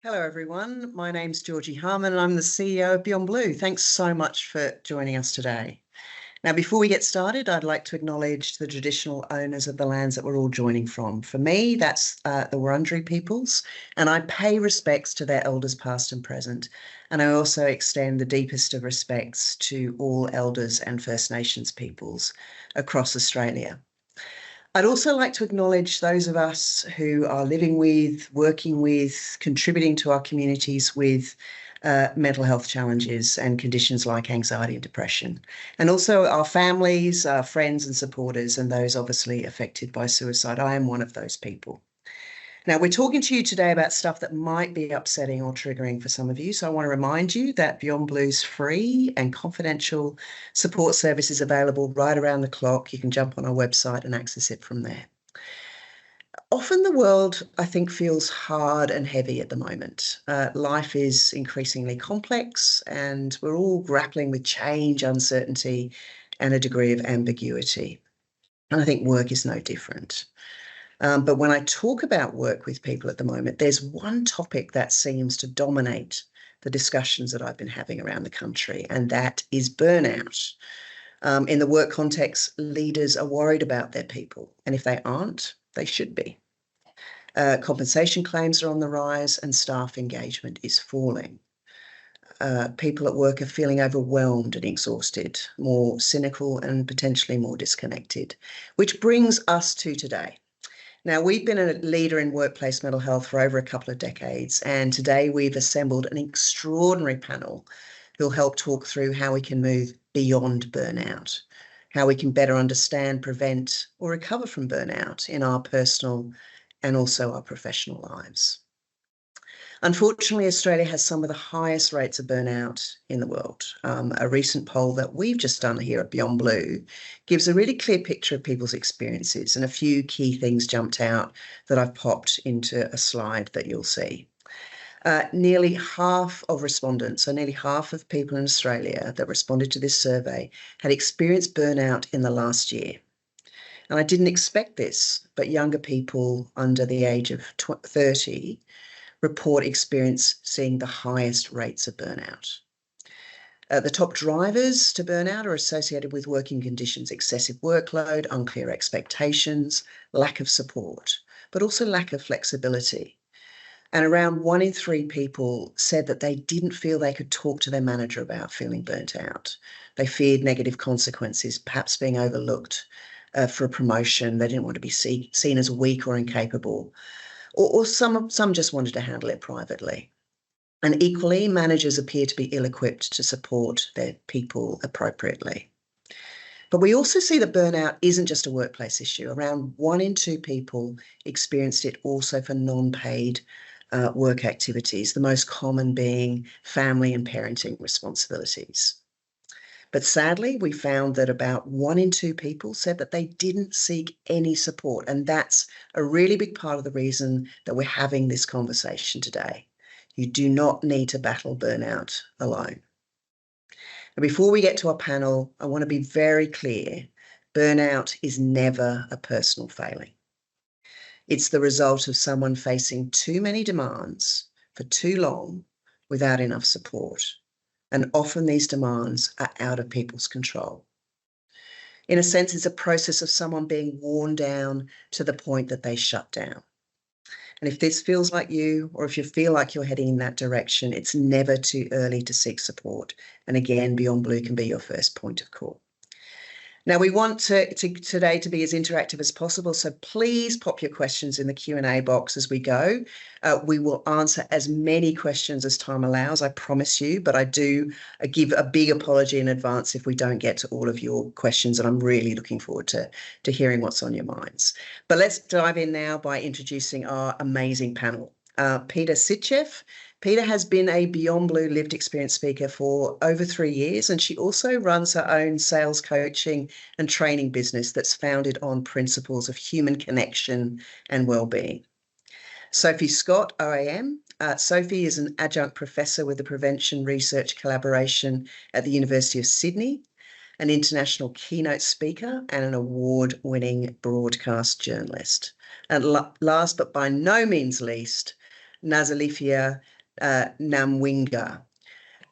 Hello, everyone. My name's Georgie Harman, and I'm the CEO of Beyond Blue. Thanks so much for joining us today. Now, before we get started, I'd like to acknowledge the traditional owners of the lands that we're all joining from. For me, that's the Wurundjeri peoples, and I pay respects to their elders past and present. And I also extend the deepest of respects to all elders and First Nations peoples across Australia. I'd also like to acknowledge those of us who are living with, working with, contributing to our communities with mental health challenges and conditions like anxiety and depression, and also our families, our friends and supporters, and those obviously affected by suicide. I am one of those people. Now, we're talking to you today about stuff that might be upsetting or triggering for some of you. So I want to remind you that Beyond Blue's free and confidential support service is available right around the clock. You can jump on our website and access it from there. Often the world, I think, feels hard and heavy at the moment. Life is increasingly complex and we're all grappling with change, uncertainty, and a degree of ambiguity. And I think work is no different. But when I talk about work with people at the moment, there's one topic that seems to dominate the discussions that I've been having around the country, and that is burnout. In the work context, leaders are worried about their people, and if they aren't, they should be. Compensation claims are on the rise and staff engagement is falling. People at work are feeling overwhelmed and exhausted, more cynical and potentially more disconnected, which brings us to today. Now, we've been a leader in workplace mental health for over a couple of decades, and today we've assembled an extraordinary panel who'll help talk through how we can move beyond burnout, how we can better understand, prevent, or recover from burnout in our personal and also our professional lives. Unfortunately, Australia has some of the highest rates of burnout in the world. A recent poll that we've just done here at Beyond Blue gives a really clear picture of people's experiences, and a few key things jumped out that I've popped into a slide that you'll see. Nearly half of respondents, so nearly half of people in Australia that responded to this survey, had experienced burnout in the last year. And I didn't expect this, but younger people under the age of 30 report experiencing the highest rates of burnout. The top drivers to burnout are associated with working conditions, excessive workload, unclear expectations, lack of support, but also lack of flexibility. And around 1 in 3 people said that they didn't feel they could talk to their manager about feeling burnt out. They feared negative consequences, perhaps being overlooked for a promotion. They didn't want to be seen as weak or incapable. Or some just wanted to handle it privately. And equally, managers appear to be ill-equipped to support their people appropriately. But we also see that burnout isn't just a workplace issue. Around 1 in 2 people experienced it also for non-paid work activities, the most common being family and parenting responsibilities. But sadly, we found that about 1 in 2 people said that they didn't seek any support. And that's a really big part of the reason that we're having this conversation today. You do not need to battle burnout alone. And before we get to our panel, I want to be very clear. Burnout is never a personal failing. It's the result of someone facing too many demands for too long without enough support. And often these demands are out of people's control. In a sense, it's a process of someone being worn down to the point that they shut down. And if this feels like you, or if you feel like you're heading in that direction, it's never too early to seek support. And again, Beyond Blue can be your first point of call. Now, we want today to be as interactive as possible, so please pop your questions in the Q&A box as we go. We will answer as many questions as time allows, I promise you, but I do give a big apology in advance if we don't get to all of your questions, and I'm really looking forward to hearing what's on your minds. But let's dive in now by introducing our amazing panel. Peta Sitcheff. Peta has been a Beyond Blue lived experience speaker for over 3 years, and she also runs her own sales coaching and training business that's founded on principles of human connection and well-being. Sophie Scott, OAM. Sophie is an adjunct professor with the Prevention Research Collaboration at the University of Sydney, an international keynote speaker and an award-winning broadcast journalist. And last but by no means least, Nasalifya. Namwinga.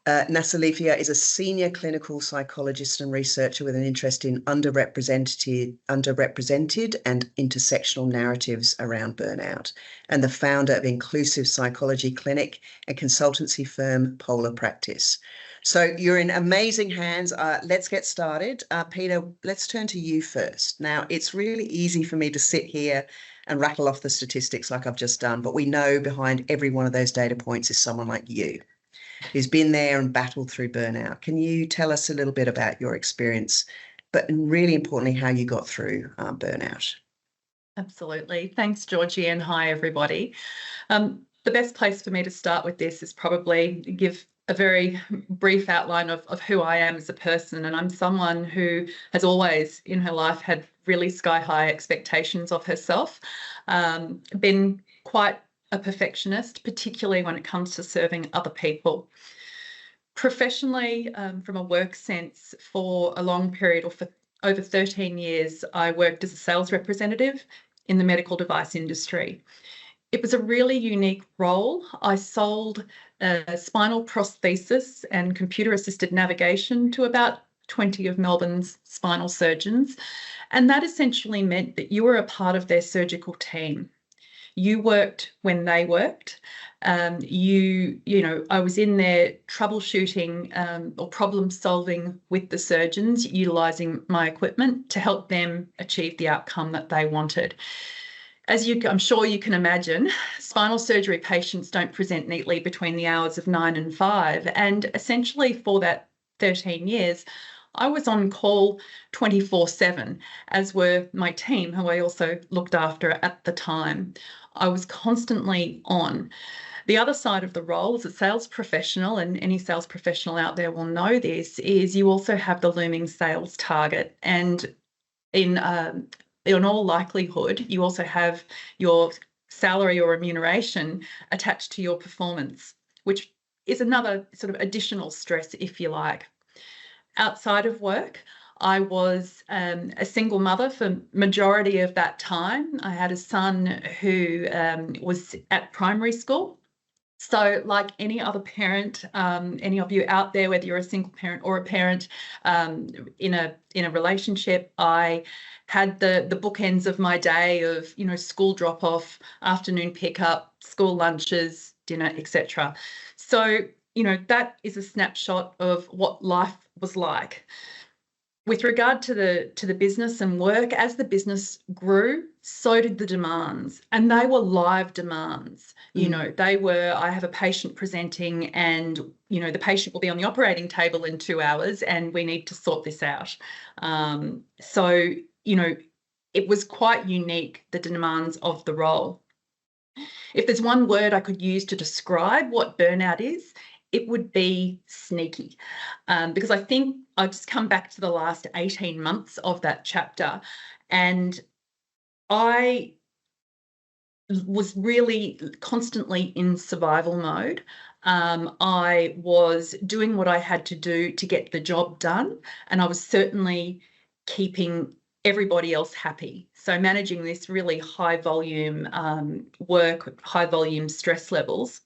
Nasalifya is a senior clinical psychologist and researcher with an interest in underrepresented and intersectional narratives around burnout, and the founder of inclusive psychology clinic and consultancy firm Polar Practice. So you're in amazing hands. Let's get started. Peter, let's turn to you first. Now, it's really easy for me to sit here and rattle off the statistics like I've just done, but we know behind every one of those data points is someone like you, who's been there and battled through burnout. Can you tell us a little bit about your experience, but really importantly, how you got through burnout? Absolutely. Thanks, Georgie, and hi, everybody. The best place for me to start with this is probably give a very brief outline of who I am as a person. And I'm someone who has always in her life had really sky-high expectations of herself, been quite a perfectionist, particularly when it comes to serving other people. Professionally, from a work sense, for a long period, or for over 13 years, I worked as a sales representative in the medical device industry. It was a really unique role. I sold spinal prosthesis and computer-assisted navigation to about 20 of Melbourne's spinal surgeons, and that essentially meant that you were a part of their surgical team. You worked when they worked. I was in there troubleshooting or problem solving with the surgeons, utilising my equipment to help them achieve the outcome that they wanted. As I'm sure you can imagine, spinal surgery patients don't present neatly between the hours of 9 and 5. And essentially for that 13 years, I was on call 24/7, as were my team, who I also looked after at the time. I was constantly on. The other side of the role as a sales professional, and any sales professional out there will know this, is you also have the looming sales target. And in all likelihood, you also have your salary or remuneration attached to your performance, which is another sort of additional stress, if you like. Outside of work, I was a single mother for majority of that time. I had a son who was at primary school. So like any other parent, any of you out there, whether you're a single parent or a parent in a relationship, I had the bookends of my day of, school drop-off, afternoon pickup, school lunches, dinner, etc. So, that is a snapshot of what life was like. With regard to the business and work, as the business grew, so did the demands, and they were live demands. They were, I have a patient presenting and, the patient will be on the operating table in 2 hours and we need to sort this out. It was quite unique, the demands of the role. If there's one word I could use to describe what burnout is, it would be sneaky, because I think I've just come back to the last 18 months of that chapter, and I was really constantly in survival mode. I was doing what I had to do to get the job done, and I was certainly keeping everybody else happy. So managing this really high volume work, high volume stress levels.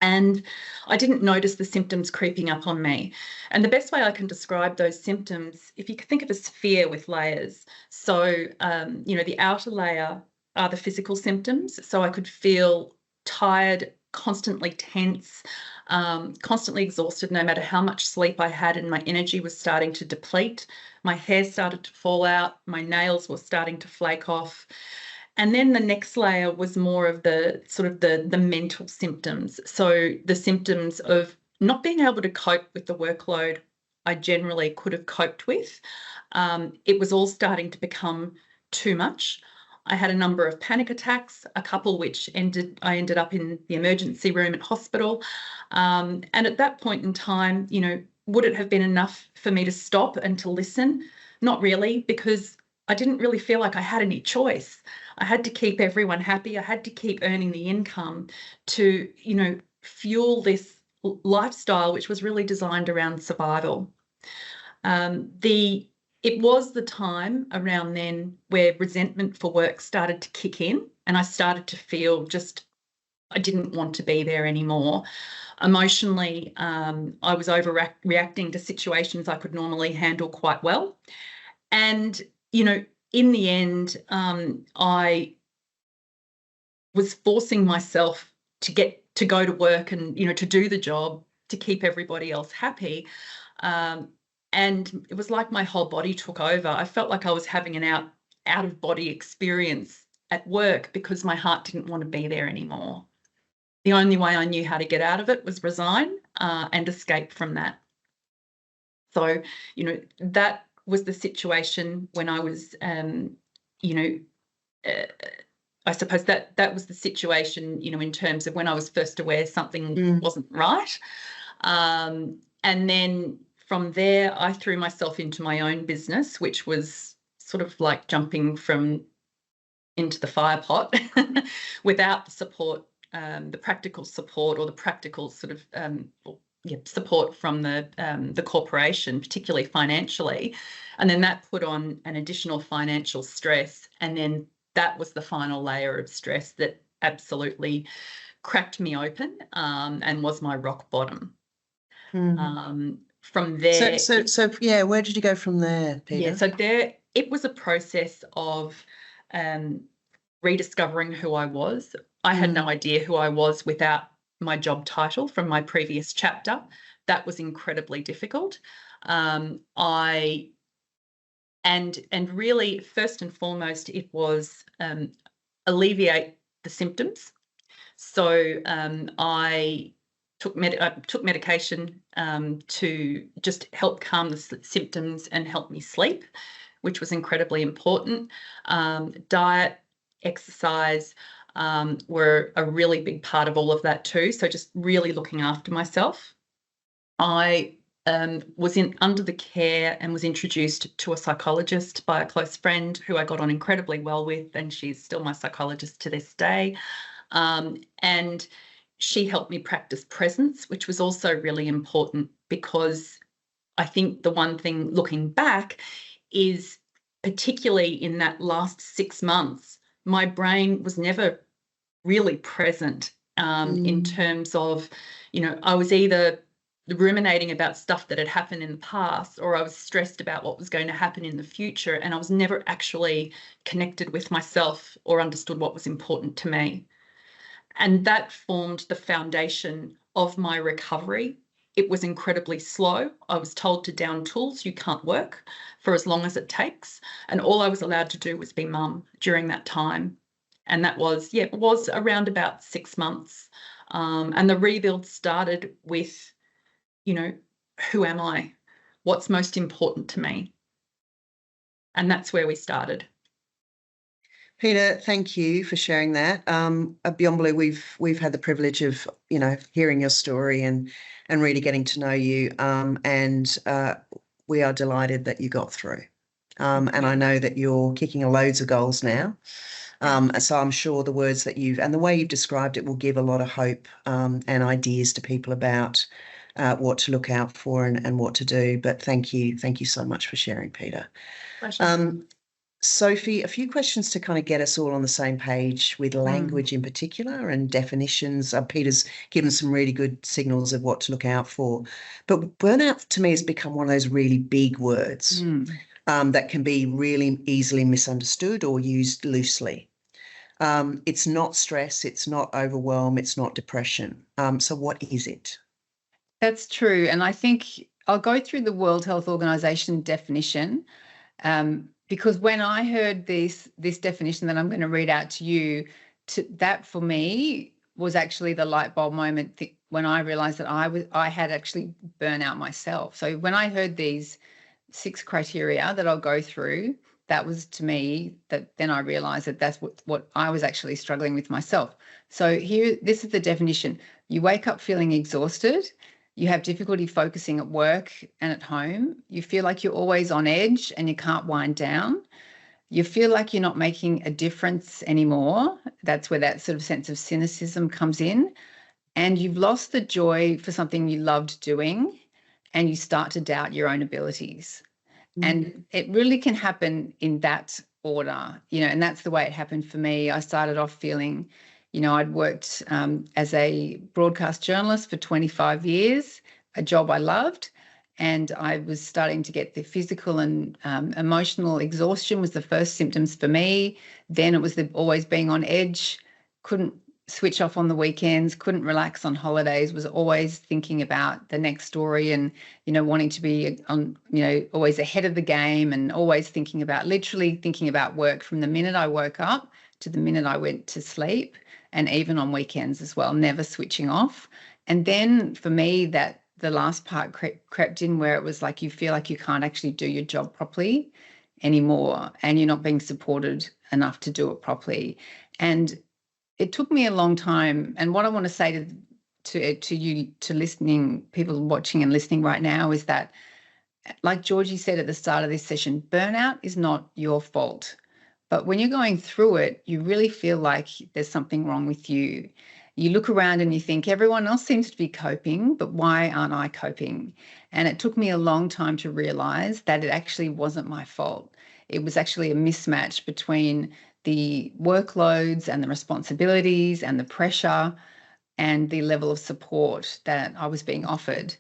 And I didn't notice the symptoms creeping up on me. And the best way I can describe those symptoms, if you could think of a sphere with layers. So, the outer layer are the physical symptoms. So I could feel tired, constantly tense, constantly exhausted, no matter how much sleep I had, and my energy was starting to deplete. My hair started to fall out. My nails were starting to flake off. And then the next layer was more of the sort of the mental symptoms. So the symptoms of not being able to cope with the workload I generally could have coped with. It was all starting to become too much. I had a number of panic attacks, a couple which I ended up in the emergency room at hospital. And at that point in time, would it have been enough for me to stop and to listen? Not really, because I didn't really feel like I had any choice. I had to keep everyone happy. I had to keep earning the income to, fuel this lifestyle, which was really designed around survival. It was the time around then where resentment for work started to kick in, and I started to feel just I didn't want to be there anymore. Emotionally, I was overreacting to situations I could normally handle quite well. And, you know, in the end, I was forcing myself to go to work and, you know, to do the job, to keep everybody else happy. And it was like my whole body took over. I felt like I was having an out of body experience at work because my heart didn't want to be there anymore. The only way I knew how to get out of it was resign and escape from that. So, you know, that was the situation when I was, you know, I suppose that was the situation, you know, in terms of when I was first aware something wasn't right. And then from there, I threw myself into my own business, which was sort of like jumping into the fire pot without the support, the practical support or the practical sort of support from the corporation, particularly financially. And then that put on an additional financial stress. And then that was the final layer of stress that absolutely cracked me open and was my rock bottom. From there, so yeah, where did you go from there, Peta? Yeah, so there it was a process of rediscovering who I was. I had no idea who I was without my job title from my previous chapter. That was incredibly difficult. And really, first and foremost, it was alleviate the symptoms. So I took medication to just help calm the symptoms and help me sleep, which was incredibly important. Diet, exercise were a really big part of all of that too. So just really looking after myself. I was under the care and was introduced to a psychologist by a close friend who I got on incredibly well with, and she's still my psychologist to this day. And she helped me practice presence, which was also really important because I think the one thing looking back is, particularly in that last 6 months, my brain was never really present in terms of, you know, I was either ruminating about stuff that had happened in the past, or I was stressed about what was going to happen in the future, and I was never actually connected with myself or understood what was important to me. And that formed the foundation of my recovery. It was incredibly slow. I was told to down tools, you can't work for as long as it takes. And all I was allowed to do was be mum during that time. And that was, it was around about 6 months. And the rebuild started with, you know, who am I? What's most important to me? And that's where we started. Peta, thank you for sharing that. At Beyond Blue, we've had the privilege of, you know, hearing your story and really getting to know you. And we are delighted that you got through. And I know that you're kicking loads of goals now. So I'm sure the words that and the way you've described it will give a lot of hope and ideas to people about what to look out for and what to do. But thank you so much for sharing, Peta. Pleasure. Sophie, a few questions to kind of get us all on the same page with language in particular and definitions. Peta's given some really good signals of what to look out for. But burnout to me has become one of those really big words that can be really easily misunderstood or used loosely. It's not stress, it's not overwhelm, it's not depression. So what is it? That's true. And I think I'll go through the World Health Organization definition because when I heard this definition that I'm going to read out to you, that for me was actually the light bulb moment when I realized that I had actually burnout myself. So when I heard these 6 criteria that I'll go through, that was to me that then I realized that that's what I was actually struggling with myself. So this is the definition. You wake up feeling exhausted. You have difficulty focusing at work and at home. You feel like you're always on edge and you can't wind down. You feel like you're not making a difference anymore. That's where that sort of sense of cynicism comes in. And you've lost the joy for something you loved doing, and you start to doubt your own abilities. And it really can happen in that order, you know, and that's the way it happened for me. I started off feeling I'd worked as a broadcast journalist for 25 years, a job I loved, and I was starting to get the physical and emotional exhaustion was the first symptoms for me. Then it was always being on edge, couldn't switch off on the weekends, couldn't relax on holidays, was always thinking about the next story and, wanting to be on, always ahead of the game and always literally thinking about work from the minute I woke up to the minute I went to sleep, and even on weekends as well, never switching off. And then for me, that the last part crept in where it was like you feel like you can't actually do your job properly anymore and you're not being supported enough to do it properly. And it took me a long time. And what I want to say to you, to listening, people watching and listening right now, is that, like Georgie said at the start of this session, burnout is not your fault. But when you're going through it, you really feel like there's something wrong with you. You look around and you think everyone else seems to be coping, but why aren't I coping? And it took me a long time to realize that it actually wasn't my fault. It was actually a mismatch between the workloads and the responsibilities and the pressure and the level of support that I was being offered.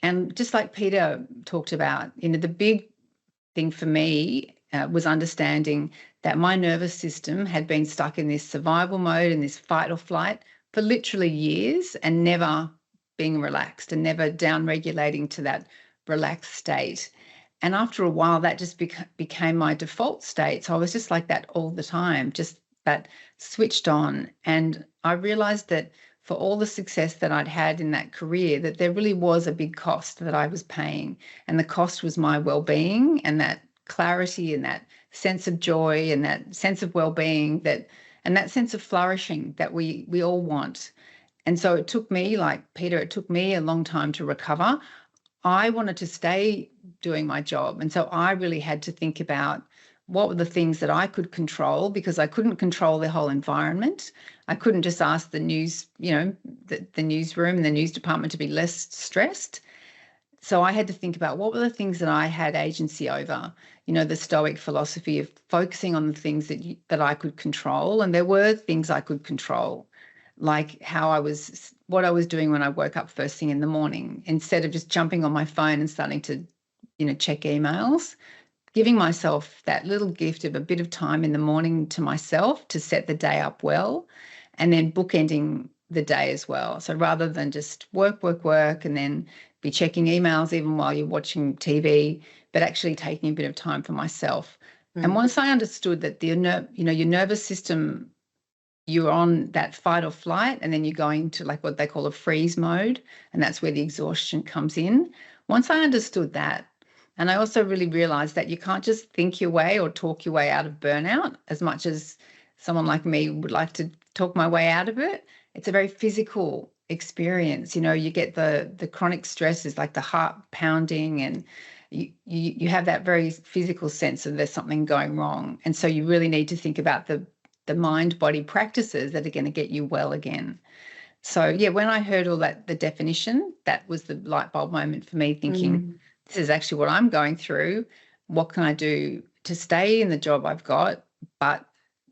And just like Peter talked about, the big thing for me was understanding that my nervous system had been stuck in this survival mode, in this fight or flight for literally years, and never being relaxed and never down-regulating to that relaxed state. And after a while, that just became my default state. So I was just like that all the time, just that switched on. And I realized that for all the success that I'd had in that career, that there really was a big cost that I was paying. And the cost was my well-being and that clarity and that sense of joy and that sense of well-being and that sense of flourishing that we all want. And so it took me, like Peter, it took me a long time to recover. I wanted to stay doing my job. And so I really had to think about what were the things that I could control, because I couldn't control the whole environment. I couldn't just ask the news, the newsroom and the news department to be less stressed. So I had to think about what were the things that I had agency over, the Stoic philosophy of focusing on the things that I could control. And there were things I could control, like what I was doing when I woke up first thing in the morning, instead of just jumping on my phone and starting to, check emails, giving myself that little gift of a bit of time in the morning to myself to set the day up well, and then bookending the day as well. So rather than just work, and then be checking emails even while you're watching TV, but actually taking a bit of time for myself. And once I understood that your nervous system, you're on that fight or flight, and then you're going to like what they call a freeze mode, and that's where the exhaustion comes in. Once I understood that, and I also really realized that you can't just think your way or talk your way out of burnout as much as someone like me would like to talk my way out of it. It's a very physical experience. You get the chronic stresses like the heart pounding, and you have that very physical sense of there's something going wrong. And so you really need to think about the mind-body practices that are going to get you well again. So, yeah, when I heard all that, the definition, that was the light bulb moment for me, thinking, this is actually what I'm going through. What can I do to stay in the job I've got, but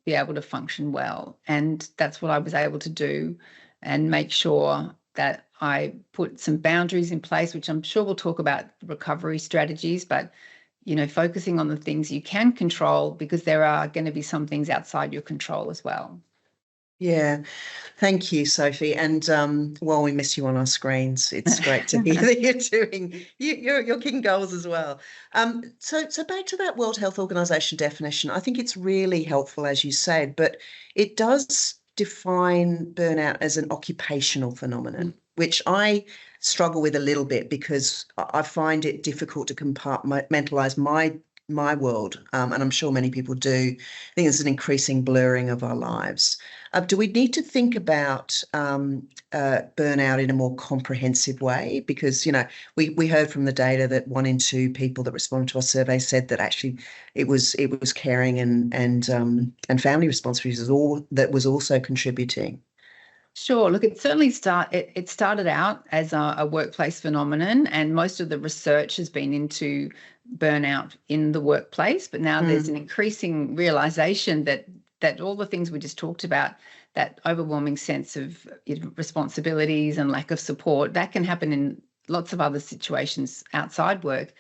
be able to function well? And that's what I was able to do, and make sure that I put some boundaries in place, which I'm sure we'll talk about recovery strategies, but focusing on the things you can control, because there are going to be some things outside your control as well. Yeah, thank you, Sophie. And while we miss you on our screens, it's great to hear that you're kicking goals as well. So back to that World Health Organization definition. I think it's really helpful, as you said, but it does define burnout as an occupational phenomenon, which I struggle with a little bit, because I find it difficult to compartmentalize my world, and I'm sure many people do. I think there's an increasing blurring of our lives. Do we need to think about burnout in a more comprehensive way? Because, we heard from the data that 1 in 2 people that responded to our survey said that actually it was caring and family responsibilities that was also contributing. Sure. Look, it certainly started out as a workplace phenomenon, and most of the research has been into burnout in the workplace. But now there's an increasing realization that that all the things we just talked about, that overwhelming sense of responsibilities and lack of support, that can happen in lots of other situations outside work,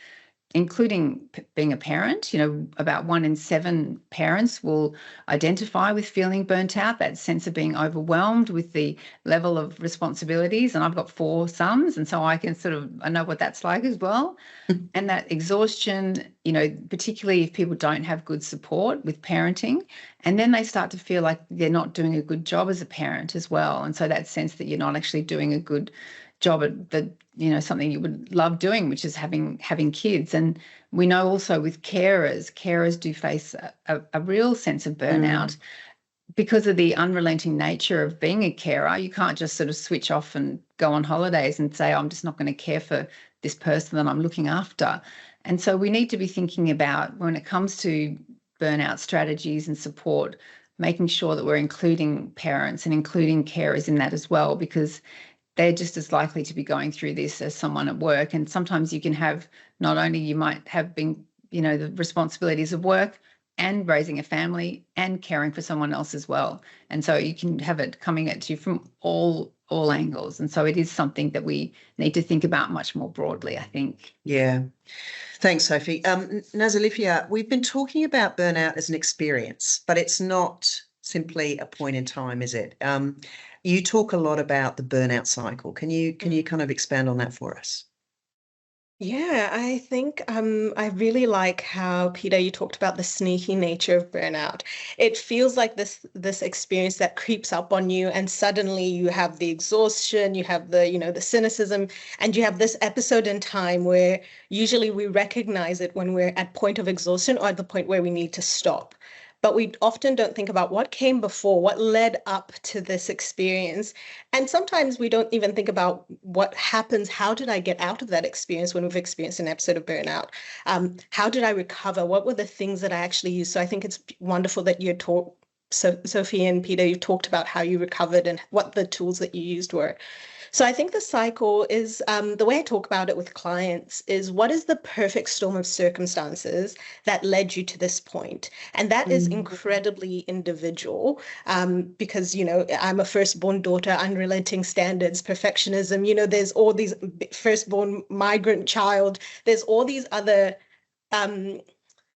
including being a parent. About 1 in 7 parents will identify with feeling burnt out, that sense of being overwhelmed with the level of responsibilities. And I've got 4 sons, and so I know what that's like as well. And that exhaustion, particularly if people don't have good support with parenting, and then they start to feel like they're not doing a good job as a parent as well. And so that sense that you're not actually doing a good job at something you would love doing, which is having kids. And we know also with carers do face a real sense of burnout because of the unrelenting nature of being a carer. You can't just sort of switch off and go on holidays and say, I'm just not going to care for this person that I'm looking after. And so we need to be thinking about, when it comes to burnout strategies and support, making sure that we're including parents and including carers in that as well, because they're just as likely to be going through this as someone at work. And sometimes you can have, not only you might have been, the responsibilities of work and raising a family and caring for someone else as well. And so you can have it coming at you from all angles. And so it is something that we need to think about much more broadly, I think. Yeah. Thanks, Sophie. Nasalifya, we've been talking about burnout as an experience, but it's not simply a point in time, is it? You talk a lot about the burnout cycle. Can you kind of expand on that for us? Yeah, I think I really like how, Peter, you talked about the sneaky nature of burnout. It feels like this experience that creeps up on you, and suddenly you have the exhaustion, you have the cynicism, and you have this episode in time where usually we recognize it when we're at point of exhaustion or at the point where we need to stop. But we often don't think about what came before, what led up to this experience. And sometimes we don't even think about what happens. How did I get out of that experience when we've experienced an episode of burnout? How did I recover? What were the things that I actually used? So I think it's wonderful that you talked, Sophie and Peter, you talked about how you recovered and what the tools that you used were. So I think the cycle is, the way I talk about it with clients is, what is the perfect storm of circumstances that led you to this point? And that is incredibly individual, because, I'm a firstborn daughter, unrelenting standards, perfectionism, there's all these firstborn migrant child, there's all these other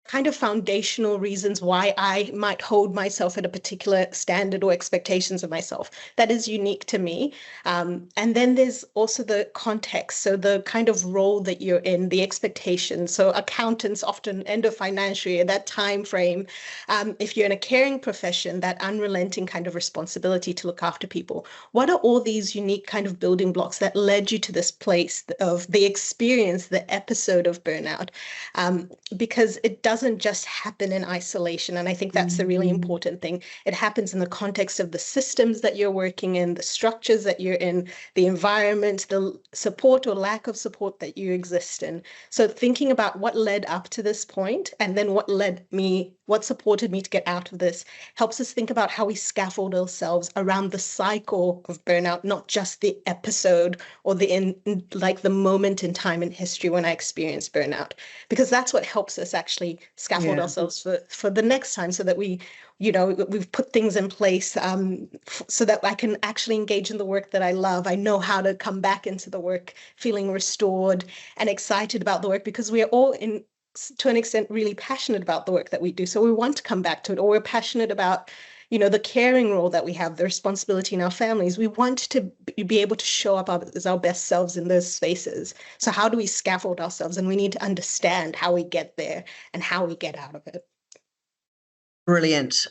kind of foundational reasons why I might hold myself at a particular standard or expectations of myself that is unique to me. And then there's also the context, so the kind of role that you're in, the expectations. So accountants often end of financial year, that time frame. If you're in a caring profession, that unrelenting kind of responsibility to look after people. What are all these unique kind of building blocks that led you to this place of the experience, the episode of burnout? Because it doesn't just happen in isolation. And I think that's the really important thing. It happens in the context of the systems that you're working in, the structures that you're in, the environment, the support or lack of support that you exist in. So thinking about what led up to this point, and then what supported me to get out of this, helps us think about how we scaffold ourselves around the cycle of burnout, not just the episode or the moment in time in history when I experienced burnout, because that's what helps us actually scaffold ourselves for the next time, so that we've put things in place so that I can actually engage in the work that I love. I know how to come back into the work feeling restored and excited about the work, because we are all to an extent really passionate about the work that we do. So we want to come back to it, or we're passionate about the caring role that we have, the responsibility in our families. We want to be able to show up as our best selves in those spaces. So how do we scaffold ourselves? And we need to understand how we get there and how we get out of it. Brilliant.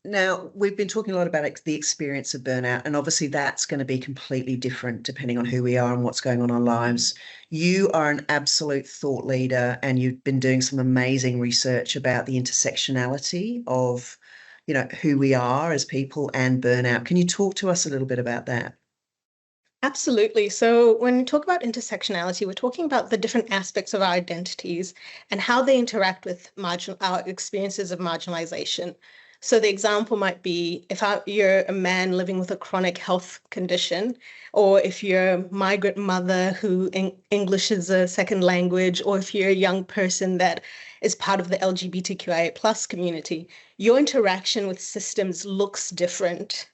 Now, we've been talking a lot about the experience of burnout, and obviously that's going to be completely different depending on who we are and what's going on in our lives. You are an absolute thought leader, and you've been doing some amazing research about the intersectionality of who we are as people and burnout. Can you talk to us a little bit about that? Absolutely. So when we talk about intersectionality, we're talking about the different aspects of our identities and how they interact with our experiences of marginalization. So the example might be if you're a man living with a chronic health condition, or if you're a migrant mother who English is a second language, or if you're a young person that is part of the LGBTQIA plus community, your interaction with systems looks different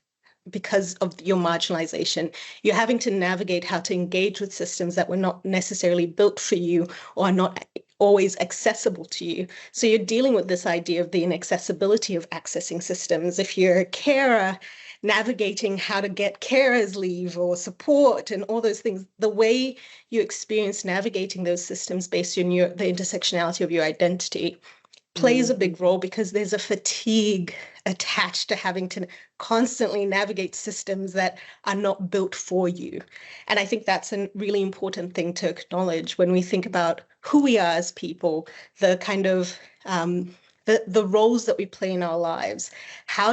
because of your marginalization. You're having to navigate how to engage with systems that were not necessarily built for you or are not always accessible to you. So you're dealing with this idea of the inaccessibility of accessing systems. If you're a carer, navigating how to get carers leave or support and all those things, the way you experience navigating those systems based on the intersectionality of your identity plays a big role, because there's a fatigue attached to having to constantly navigate systems that are not built for you. And I think that's a really important thing to acknowledge when we think about who we are as people, the kind of the roles that we play in our lives.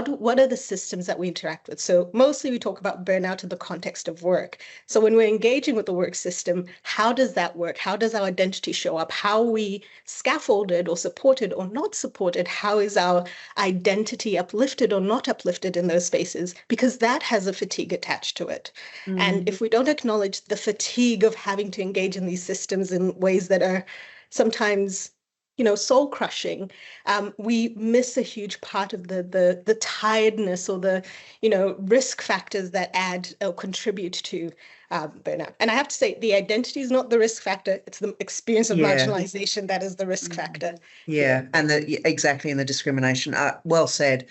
What are the systems that we interact with? So mostly we talk about burnout in the context of work. So when we're engaging with the work system, how does that work? How does our identity show up? How are we scaffolded or supported or not supported? How is our identity uplifted or not uplifted in those spaces? Because that has a fatigue attached to it. And if we don't acknowledge the fatigue of having to engage in these systems in ways that are sometimes soul crushing, we miss a huge part of the tiredness or the risk factors that add or contribute to burnout. And I have to say, the identity is not the risk factor; it's the experience of marginalization that is the risk factor. Yeah, and exactly, and the discrimination. Well said.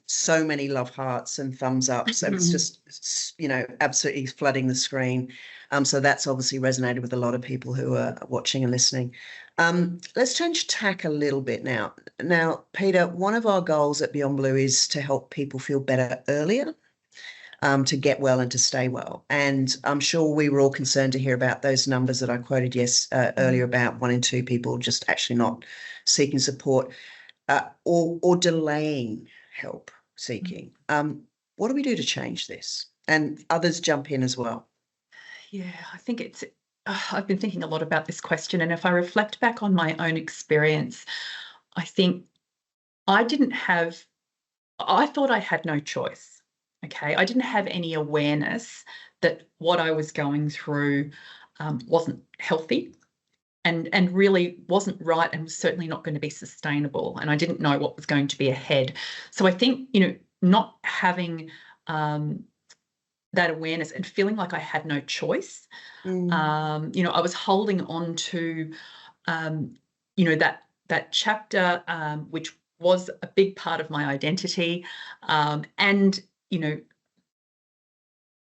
So many love hearts and thumbs up. So it's just absolutely flooding the screen. So that's obviously resonated with a lot of people who are watching and listening. Let's change tack a little bit now. Now, Peta, one of our goals at Beyond Blue is to help people feel better earlier, to get well and to stay well. And I'm sure we were all concerned to hear about those numbers that I quoted earlier about 1 in 2 people just actually not seeking support or delaying help seeking. What do we do to change this? And others jump in as well. Yeah, I think I've been thinking a lot about this question, and if I reflect back on my own experience, I think I thought I had no choice. Okay, I didn't have any awareness that what I was going through wasn't healthy and really wasn't right, and was certainly not going to be sustainable, and I didn't know what was going to be ahead. So I think, not having that awareness and feeling like I had no choice. I was holding on to, that chapter, which was a big part of my identity, and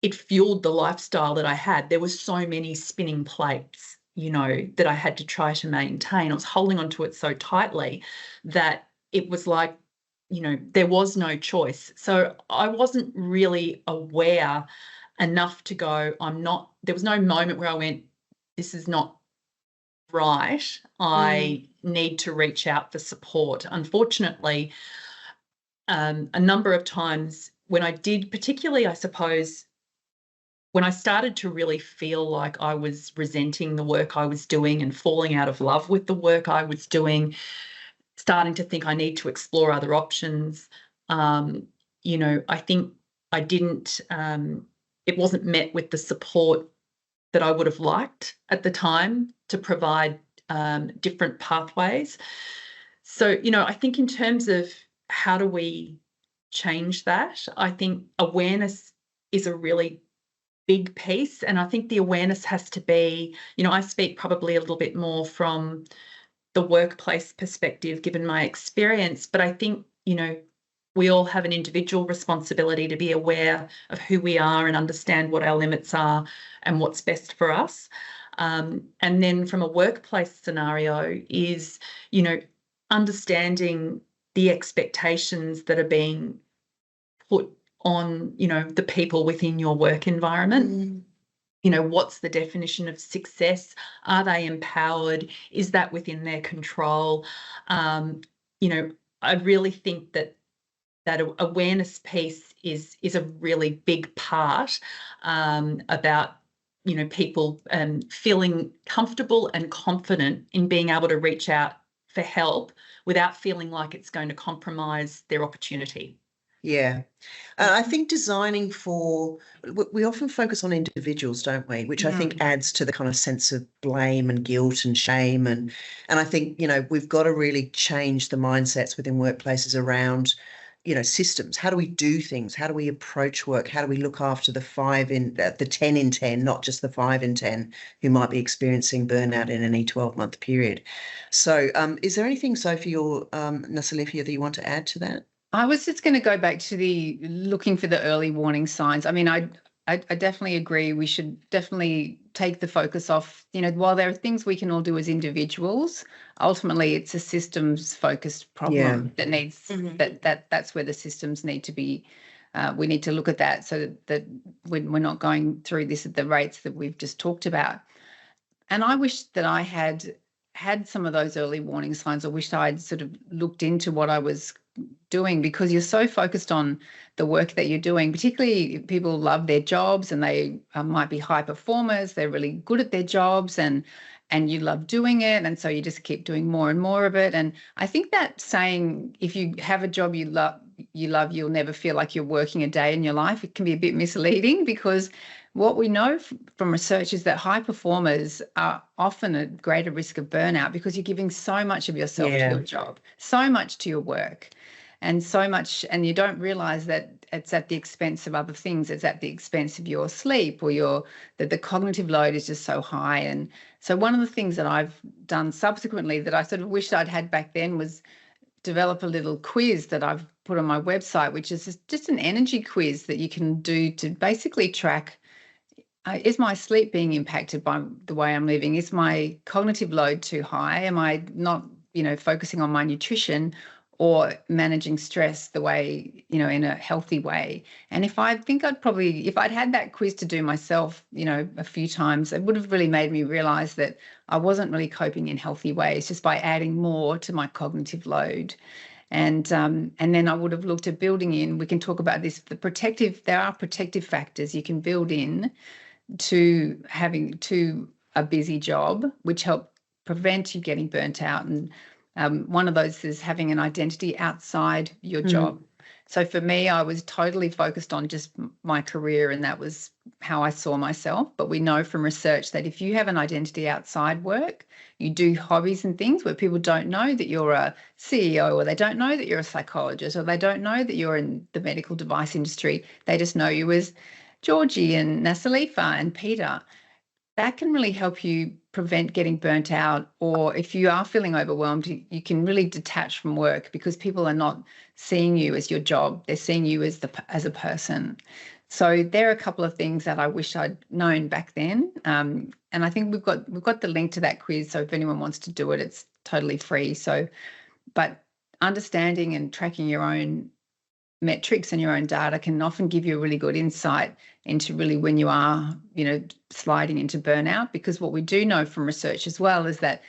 it fueled the lifestyle that I had. There were so many spinning plates, that I had to try to maintain. I was holding on to it so tightly that it was like, there was no choice. So I wasn't really aware enough to go, there was no moment where I went, this is not right. I need to reach out for support. Unfortunately, a number of times when I did, particularly, I suppose, when I started to really feel like I was resenting the work I was doing and falling out of love with the work I was doing, starting to think I need to explore other options, I think I didn't, it wasn't met with the support that I would have liked at the time to provide different pathways. So, I think in terms of how do we change that, I think awareness is a really big piece. And I think the awareness has to be, I speak probably a little bit more from the workplace perspective, given my experience, but I think, we all have an individual responsibility to be aware of who we are and understand what our limits are and what's best for us. And then from a workplace scenario is, understanding the expectations that are being put on, the people within your work environment. What's the definition of success? Are they empowered? Is that within their control? I really think that awareness piece is a really big part about, people feeling comfortable and confident in being able to reach out for help without feeling like it's going to compromise their opportunity. Yeah. I think designing for, we often focus on individuals, don't we? Which I think adds to the kind of sense of blame and guilt and shame. And I think, we've got to really change the mindsets within workplaces around, systems. How do we do things? How do we approach work? How do we look after the 10 in 10, not just the 5 in 10 who might be experiencing burnout in any 12-month period? So is there anything, Sophie or Nasalifya, that you want to add to that? I was just going to go back to the looking for the early warning signs. I mean, I definitely agree. We should definitely take the focus off, while there are things we can all do as individuals, ultimately it's a systems focused problem that needs, that's where the systems need to be. We need to look at that so that we're not going through this at the rates that we've just talked about. And I wish that I had some of those early warning signs. I wish I'd sort of looked into what I was doing, because you're so focused on the work that you're doing. Particularly, people love their jobs and they might be high performers. They're really good at their jobs and you love doing it, and so you just keep doing more and more of it. And I think that saying, if you have a job you love, you'll never feel like you're working a day in your life, it can be a bit misleading, because what we know from research is that high performers are often at greater risk of burnout, because you're giving so much of yourself to your job, so much to your work, and so much, and you don't realize that it's at the expense of other things. It's at the expense of your sleep, or that the cognitive load is just so high. And so one of the things that I've done subsequently that I sort of wished I'd had back then was develop a little quiz that I've put on my website, which is just an energy quiz that you can do to basically track, is my sleep being impacted by the way I'm living? Is my cognitive load too high? Am I not, focusing on my nutrition or managing stress the way, in a healthy way? And if I'd had that quiz to do myself, a few times, it would have really made me realize that I wasn't really coping in healthy ways just by adding more to my cognitive load. And then I would have looked at building in, we can talk about this, there are protective factors you can build in to a busy job, which help prevent you getting burnt out. And one of those is having an identity outside your job. So for me, I was totally focused on just my career, and that was how I saw myself. But we know from research that if you have an identity outside work, you do hobbies and things where people don't know that you're a CEO, or they don't know that you're a psychologist, or they don't know that you're in the medical device industry. They just know you as Georgie and Nasalifya and Peta. That can really help you prevent getting burnt out. Or if you are feeling overwhelmed, you can really detach from work, because people are not seeing you as your job. They're seeing you as a person. So there are a couple of things that I wish I'd known back then. And I think we've got the link to that quiz. So if anyone wants to do it, it's totally free. So, but understanding and tracking your own metrics and your own data can often give you a really good insight into really when you are, sliding into burnout. Because what we do know from research as well is that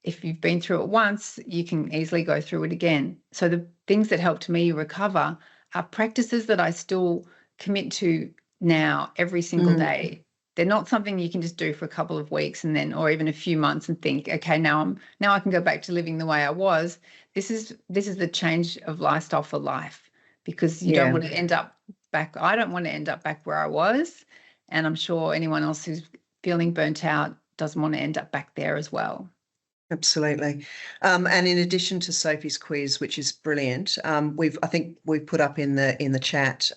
if you've been through it once, you can easily go through it again. So the things that helped me recover are practices that I still commit to now every single day. They're not something you can just do for a couple of weeks and then, or even a few months, and think, okay, now I can go back to living the way I was. This is the change of lifestyle for life, because you don't want to end up back. I don't want to end up back where I was. And I'm sure anyone else who's feeling burnt out doesn't want to end up back there as well. Absolutely. And in addition to Sophie's quiz, which is brilliant, I think we've put up in the chat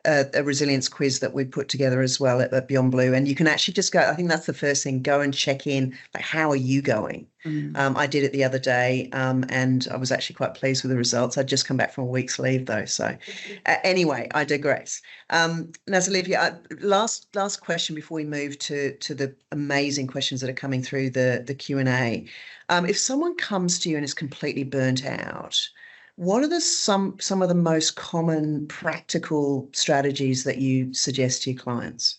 a resilience quiz that we put together as well at Beyond Blue. And you can actually just go, I think that's the first thing, go and check in, like, how are you going? I did it the other day, and I was actually quite pleased with the results. I'd just come back from a week's leave though. So anyway, I digress. Nasalifya, last question before we move to the amazing questions that are coming through the Q&A. If someone comes to you and is completely burnt out, what are some of the most common practical strategies that you suggest to your clients?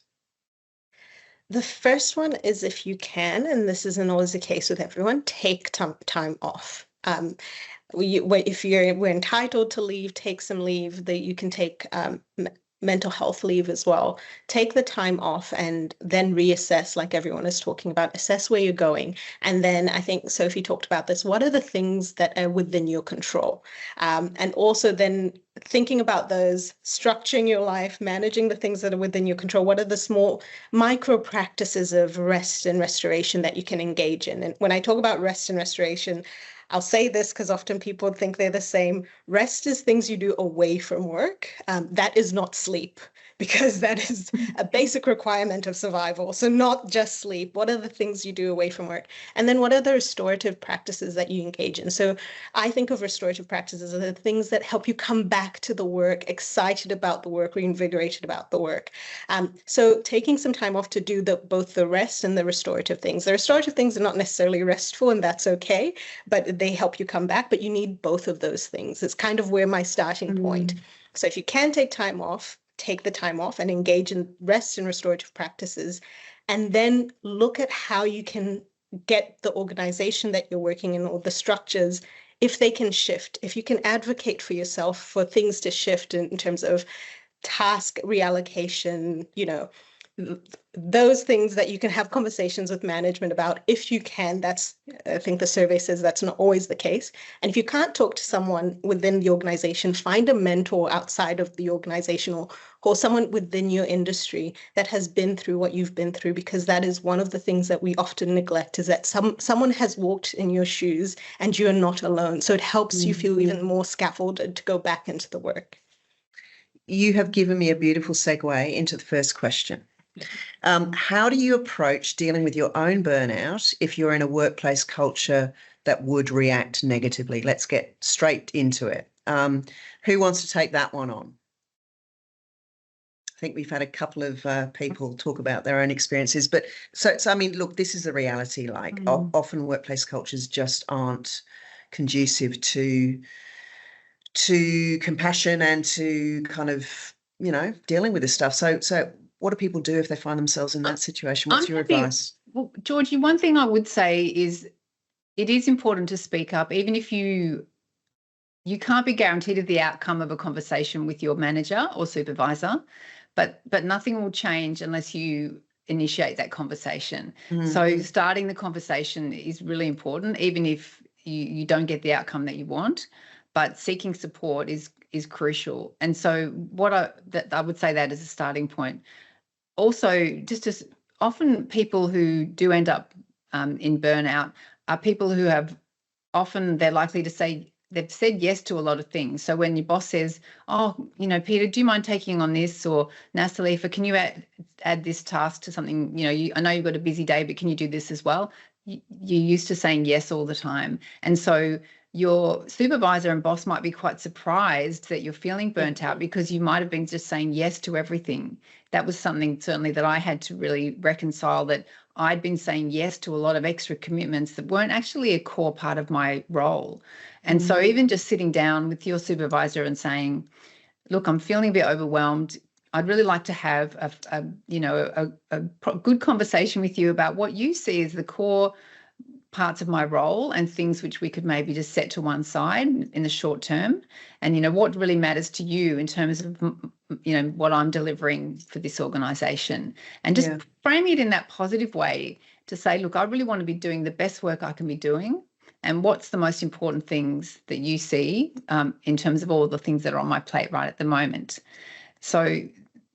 The first one is, if you can, and this isn't always the case with everyone, take time off. We're entitled to leave, take some leave that you can take mental health leave as well. Take the time off and then reassess, like everyone is talking about, assess where you're going. And then I think Sophie talked about this. What are the things that are within your control? And also then thinking about those, structuring your life, managing the things that are within your control. What are the small micro practices of rest and restoration that you can engage in? And when I talk about rest and restoration, I'll say this because often people think they're the same. Rest is things you do away from work. That is not sleep, because that is a basic requirement of survival. So not just sleep. What are the things you do away from work? And then what are the restorative practices that you engage in? So I think of restorative practices as the things that help you come back to the work, excited about the work, reinvigorated about the work. So taking some time off to do both the rest and the restorative things. The restorative things are not necessarily restful, and that's okay, but they help you come back. But you need both of those things. It's kind of where my starting point. So if you can take time off, take the time off and engage in rest and restorative practices, and then look at how you can get the organization that you're working in, or the structures, if they can shift, if you can advocate for yourself for things to shift in terms of task reallocation, those things that you can have conversations with management about. If you can, I think the survey says that's not always the case. And if you can't talk to someone within the organization, find a mentor outside of the organization, or someone within your industry that has been through what you've been through, because that is one of the things that we often neglect, is that someone has walked in your shoes and you're not alone. So it helps you feel even more scaffolded to go back into the work. You have given me a beautiful segue into the first question. How do you approach dealing with your own burnout if you're in a workplace culture that would react negatively? Let's get straight into it. Who wants to take that one on? I think we've had a couple of people talk about their own experiences, but so I mean, look, this is the reality. Like often workplace cultures just aren't conducive to compassion and to kind of, dealing with this stuff. So what do people do if they find themselves in that situation? What's your advice? Well, Georgie, one thing I would say is it is important to speak up, even if you can't be guaranteed of the outcome of a conversation with your manager or supervisor, but nothing will change unless you initiate that conversation. So starting the conversation is really important, even if you don't get the outcome that you want, but seeking support is crucial. And so I would say that as a starting point. Also, just as often people who do end up in burnout are people who they're likely to say, they've said yes to a lot of things. So when your boss says, Peter, do you mind taking on this? Or Nasalifya, can you add this task to something? I know you've got a busy day, but can you do this as well? You're used to saying yes all the time. And so your supervisor and boss might be quite surprised that you're feeling burnt out because you might have been just saying yes to everything. That was something certainly that I had to really reconcile, that I'd been saying yes to a lot of extra commitments that weren't actually a core part of my role. And so even just sitting down with your supervisor and saying, look, I'm feeling a bit overwhelmed. I'd really like to have a good conversation with you about what you see as the core parts of my role and things which we could maybe just set to one side in the short term, and what really matters to you in terms of what I'm delivering for this organization, and just framing it in that positive way to say, look, I really want to be doing the best work I can be doing, and what's the most important things that you see in terms of all the things that are on my plate right at the moment. So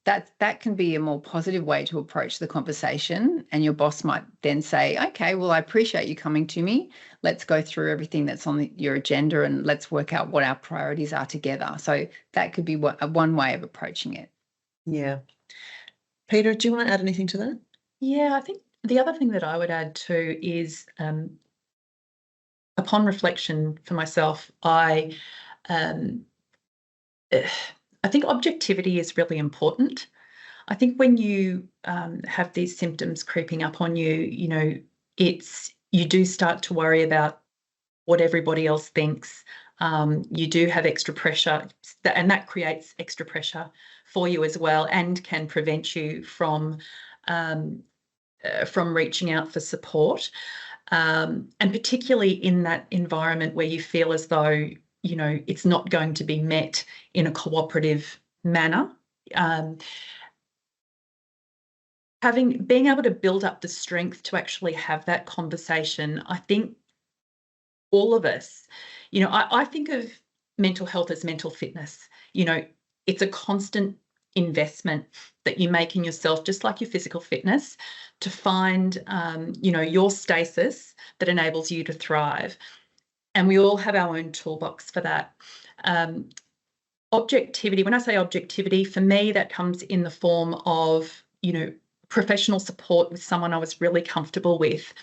that can be a more positive way to approach the conversation, and your boss might then say, okay, well, I appreciate you coming to me. Let's go through everything that's on your agenda and let's work out what our priorities are together. So that could be one way of approaching it. Yeah. Peter, do you want to add anything to that? Yeah, I think the other thing that I would add too is upon reflection for myself, I think objectivity is really important. I think when you have these symptoms creeping up on you, you do start to worry about what everybody else thinks. You do have extra pressure, and that creates extra pressure for you as well, and can prevent you from reaching out for support. And particularly in that environment where you feel as though it's not going to be met in a cooperative manner, being able to build up the strength to actually have that conversation. I think all of us, I think of mental health as mental fitness. It's a constant investment that you make in yourself, just like your physical fitness, to find, your stasis that enables you to thrive. And we all have our own toolbox for that. Objectivity, when I say objectivity, for me, that comes in the form of, professional support with someone I was really comfortable with,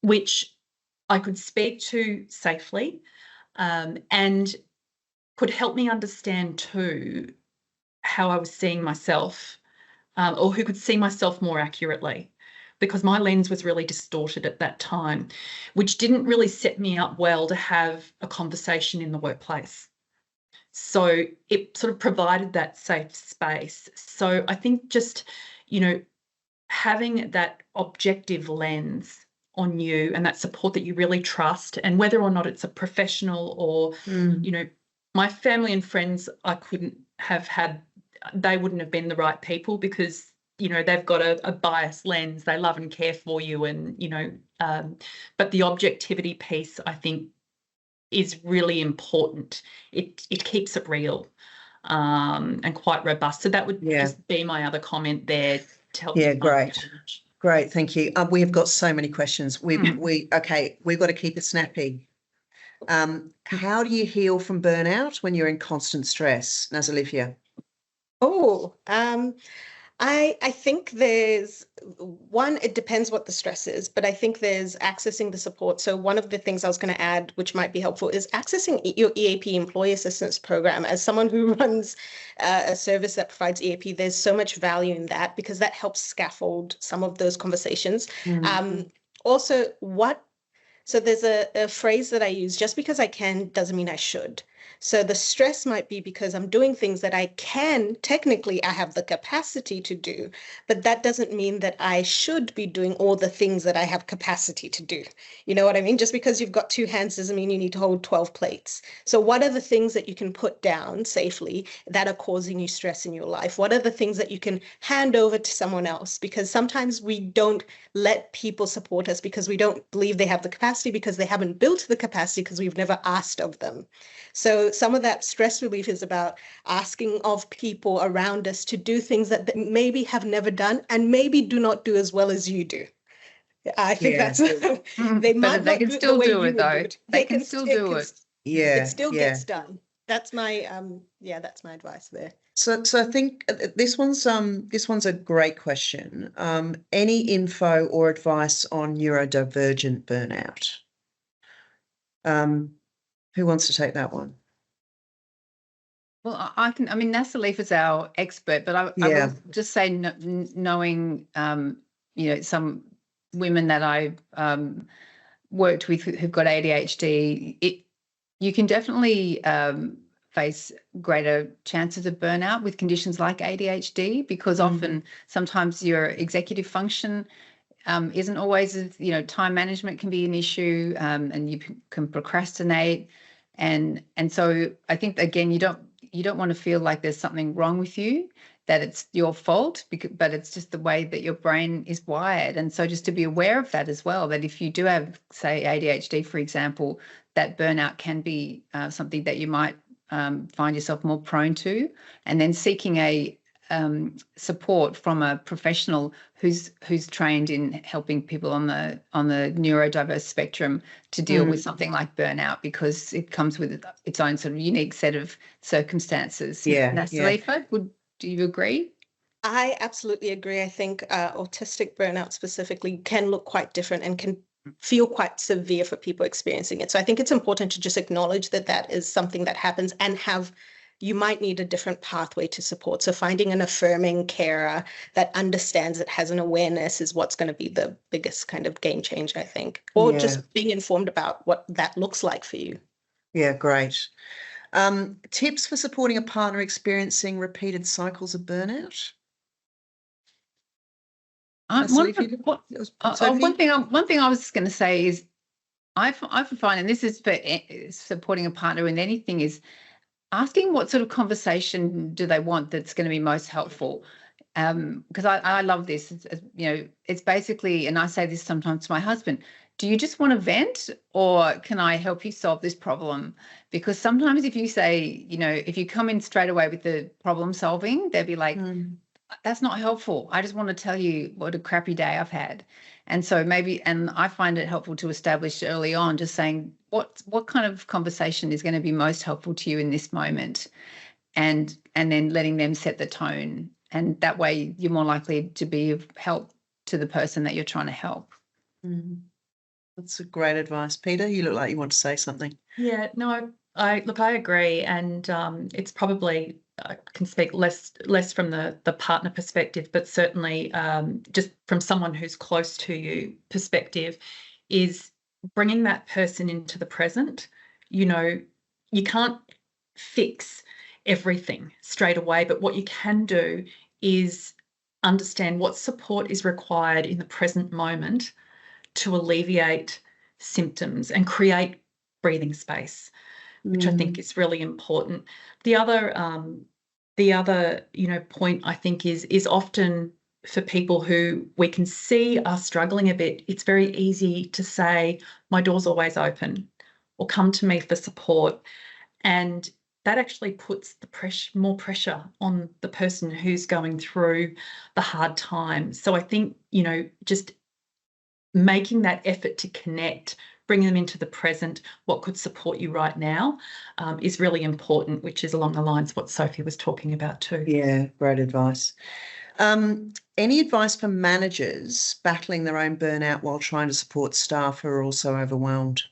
which I could speak to safely, and could help me understand too how I was seeing myself, or who could see myself more accurately, because my lens was really distorted at that time, which didn't really set me up well to have a conversation in the workplace. So it sort of provided that safe space. So I think just, having that objective lens on you and that support that you really trust, and whether or not it's a professional or, my family and friends, I couldn't have had, they wouldn't have been the right people, because, they've got a biased lens. They love and care for you, and, but the objectivity piece, I think, is really important. It keeps it real, and quite robust. So that would just be my other comment there to help. Yeah, great, thank you. We have got so many questions. We've got to keep it snappy. How do you heal from burnout when you're in constant stress, Nasalifya? I think there's one, it depends what the stress is, but I think there's accessing the support. So one of the things I was going to add, which might be helpful, is accessing your EAP, Employee Assistance Program. As someone who runs a service that provides EAP, there's so much value in that, because that helps scaffold some of those conversations. So there's a phrase that I use: just because I can doesn't mean I should. So the stress might be because I'm doing things that I can, technically, I have the capacity to do, but that doesn't mean that I should be doing all the things that I have capacity to do. You know what I mean? Just because you've got 2 hands doesn't mean you need to hold 12 plates. So what are the things that you can put down safely that are causing you stress in your life? What are the things that you can hand over to someone else? Because sometimes we don't let people support us because we don't believe they have the capacity, because they haven't built the capacity, because we've never asked of them. So some of that stress relief is about asking of people around us to do things that they maybe have never done, and maybe do not do as well as you do. I think that's they might, but they can still do it though. They can still do it. It still gets done. That's my that's my advice there. So I think this one's a great question. Any info or advice on neurodivergent burnout? Who wants to take that one? Well, I can. I mean, Nasalifya is our expert, but I will just say, knowing, some women that I worked with who've got ADHD, you can definitely face greater chances of burnout with conditions like ADHD, because sometimes your executive function isn't always, time management can be an issue, and you can procrastinate. And so I think, again, you don't want to feel like there's something wrong with you, that it's your fault, but it's just the way that your brain is wired. And so just to be aware of that as well, that if you do have, say, ADHD, for example, that burnout can be something that you might find yourself more prone to, and then seeking a support from a professional who's trained in helping people on the neurodiverse spectrum to deal with something like burnout, because it comes with its own sort of unique set of circumstances. Nasalifya, do you agree? I absolutely agree. I think autistic burnout specifically can look quite different and can feel quite severe for people experiencing it. So I think it's important to just acknowledge that that is something that happens, and you might need a different pathway to support. So finding an affirming carer that understands it, has an awareness, is what's going to be the biggest kind of game changer, I think. Or just being informed about what that looks like for you. Yeah, great. Tips for supporting a partner experiencing repeated cycles of burnout? One thing I was just going to say is, I find, and this is for supporting a partner in anything, is asking what sort of conversation do they want that's going to be most helpful. Because I love this. It's basically, and I say this sometimes to my husband, do you just want to vent, or can I help you solve this problem? Because sometimes if you say, if you come in straight away with the problem solving, they'll be like, that's not helpful. I just want to tell you what a crappy day I've had. And so and I find it helpful to establish early on, just saying what kind of conversation is going to be most helpful to you in this moment, and then letting them set the tone. And that way you're more likely to be of help to the person that you're trying to help. That's a great advice. Peter, you look like you want to say something. Yeah, no, I agree. And it's probably, I can speak less from the partner perspective, but certainly just from someone who's close to you perspective, is bringing that person into the present. You can't fix everything straight away, but what you can do is understand what support is required in the present moment to alleviate symptoms and create breathing space, which I think is really important. The other point I think is often for people who we can see are struggling a bit, it's very easy to say, my door's always open, or come to me for support. And that actually puts more pressure on the person who's going through the hard time. So I think, just making that effort to connect, bring them into the present, what could support you right now, is really important, which is along the lines of what Sophie was talking about too. Yeah, great advice. Any advice for managers battling their own burnout while trying to support staff who are also overwhelmed?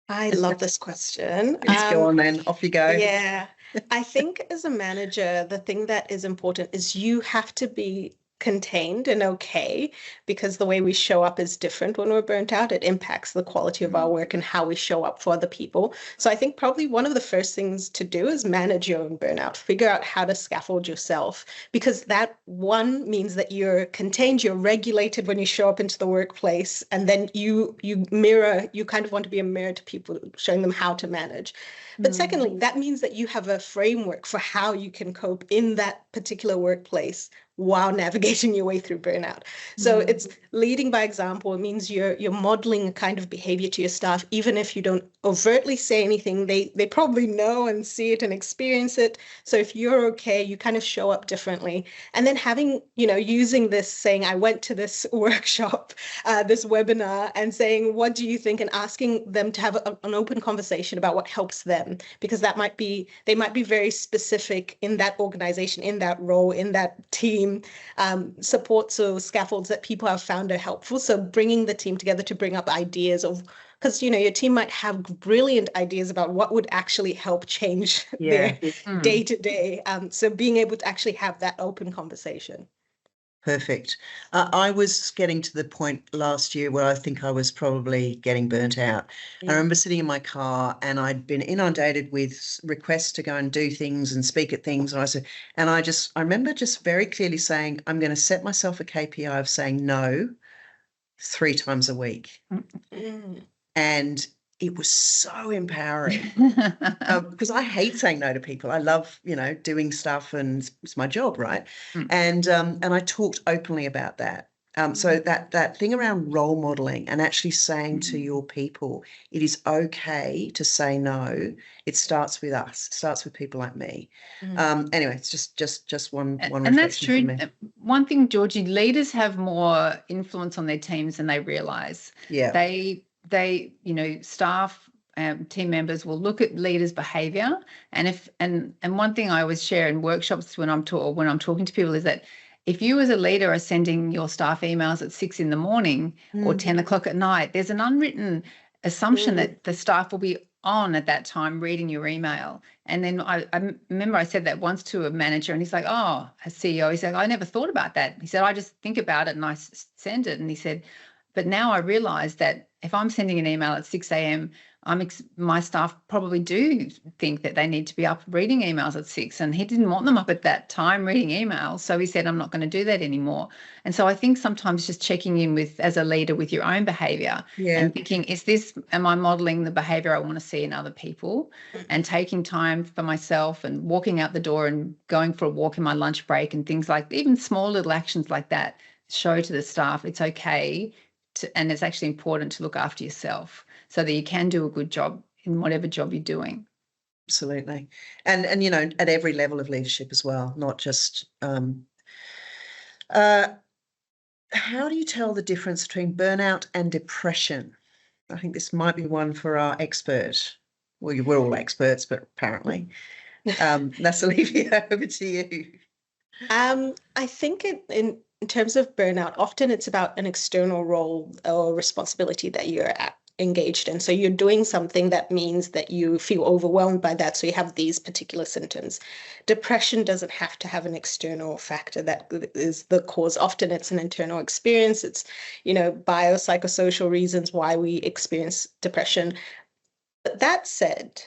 I love this question. Let's go on then. Off you go. Yeah. I think as a manager, the thing that is important is you have to be contained and okay, because the way we show up is different when we're burnt out. It impacts the quality of our work and how we show up for other people. So I think probably one of the first things to do is manage your own burnout, figure out how to scaffold yourself, because that one means that you're contained, you're regulated when you show up into the workplace, and then you kind of want to be a mirror to people, showing them how to manage. But secondly, that means that you have a framework for how you can cope in that particular workplace while navigating your way through burnout. So it's leading by example. It means you're modeling a kind of behavior to your staff, even if you don't overtly say anything, they probably know and see it and experience it. So if you're okay, you kind of show up differently. And then having, using this, saying, I went to this workshop, this webinar, and saying, what do you think? And asking them to have an open conversation about what helps them, because they might be very specific in that organization, in that role, in that team. Supports or scaffolds that people have found are helpful. So bringing the team together to bring up ideas of, because your team might have brilliant ideas about what would actually help change their day to day. So being able to actually have that open conversation. Perfect. I was getting to the point last year where I think I was probably getting burnt out. I remember sitting in my car and I'd been inundated with requests to go and do things and speak at things. And I remember just very clearly saying, I'm going to set myself a KPI of saying no 3 times a week. And it was so empowering because I hate saying no to people. I love, doing stuff, and it's my job, right? And I talked openly about that. So that thing around role modeling and actually saying to your people, it is okay to say no. It starts with us. It starts with people like me. Anyway, it's just one and that's true. From me. One thing, Georgie, leaders have more influence on their teams than they realize. Yeah. They staff, team members will look at leaders' behavior, and one thing I always share in workshops when I'm talking to people is that if you as a leader are sending your staff emails at 6 a.m. or 10 o'clock at night, there's an unwritten assumption that the staff will be on at that time reading your email. And then I remember I said that once to a manager, and he's like, a CEO, he said, I never thought about that. He said, I just think about it and I send it. And he said, But now I realise that if I'm sending an email at 6 a.m, my staff probably do think that they need to be up reading emails at 6, and he didn't want them up at that time reading emails. So he said, I'm not going to do that anymore. And so I think sometimes just checking in with, as a leader, with your own behaviour and thinking, am I modelling the behaviour I want to see in other people, and taking time for myself and walking out the door and going for a walk in my lunch break and things like, even small little actions like that show to the staff it's okay and it's actually important to look after yourself so that you can do a good job in whatever job you're doing. Absolutely. And at every level of leadership as well, not just how do you tell the difference between burnout and depression? I think this might be one for our expert. Well, we're all experts, but apparently. Nasalifya, over to you. I think in terms of burnout, often it's about an external role or responsibility that you're engaged in. So you're doing something that means that you feel overwhelmed by that. So you have these particular symptoms. Depression doesn't have to have an external factor that is the cause. Often it's an internal experience. It's, biopsychosocial reasons why we experience depression. But that said,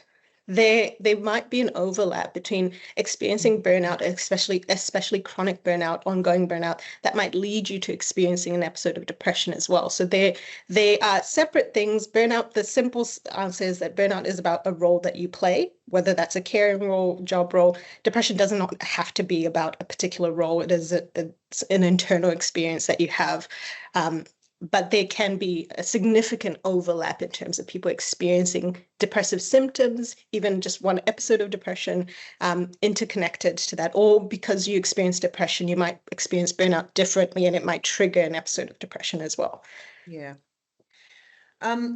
there might be an overlap between experiencing burnout, especially chronic burnout, ongoing burnout, that might lead you to experiencing an episode of depression as well. So they are separate things. Burnout, the simple answer is that burnout is about a role that you play, whether that's a caring role, job role. Depression does not have to be about a particular role. It is it's an internal experience that you have. But there can be a significant overlap in terms of people experiencing depressive symptoms, even just one episode of depression, interconnected to that. Or because you experience depression, you might experience burnout differently, and it might trigger an episode of depression as well. Yeah.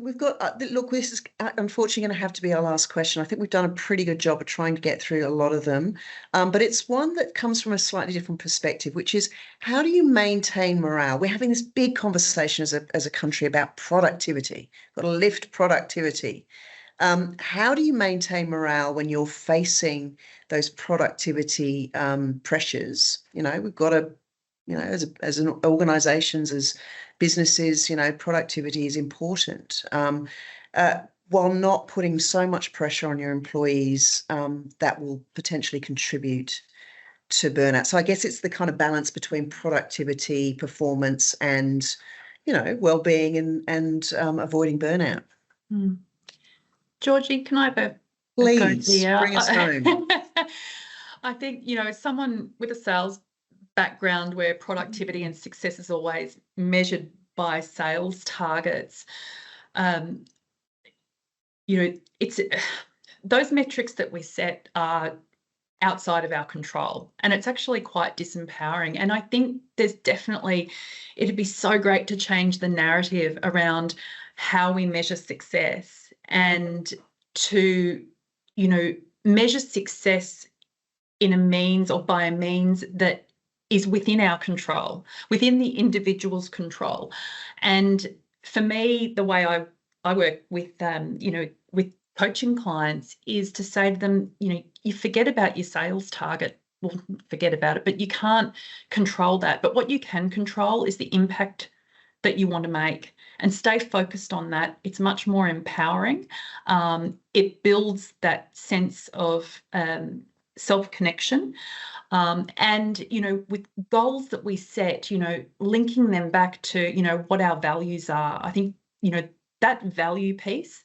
We've got, look, this is unfortunately going to have to be our last question. I think we've done a pretty good job of trying to get through a lot of them, but it's one that comes from a slightly different perspective, which is, how do you maintain morale? We're having this big conversation as a country about productivity. We've got to lift productivity. How do you maintain morale when you're facing those productivity pressures? We've got to, as an organisations, as businesses, productivity is important, while not putting so much pressure on your employees that will potentially contribute to burnout. So I guess it's the kind of balance between productivity, performance, and well-being and avoiding burnout. Georgie, can I have a Please go here? bring us home. I think, someone with a sales background where productivity and success is always measured by sales targets, it's those metrics that we set are outside of our control, and it's actually quite disempowering. And I think it'd be so great to change the narrative around how we measure success, and to measure success in a means, or by a means, that is within our control, within the individual's control. And for me, the way I work with with coaching clients is to say to them, you forget about your sales target. Well, forget about it, but you can't control that. But what you can control is the impact that you want to make, and stay focused on that. It's much more empowering. It builds that sense of self-connection. And, with goals that we set, linking them back to, what our values are. I think, that value piece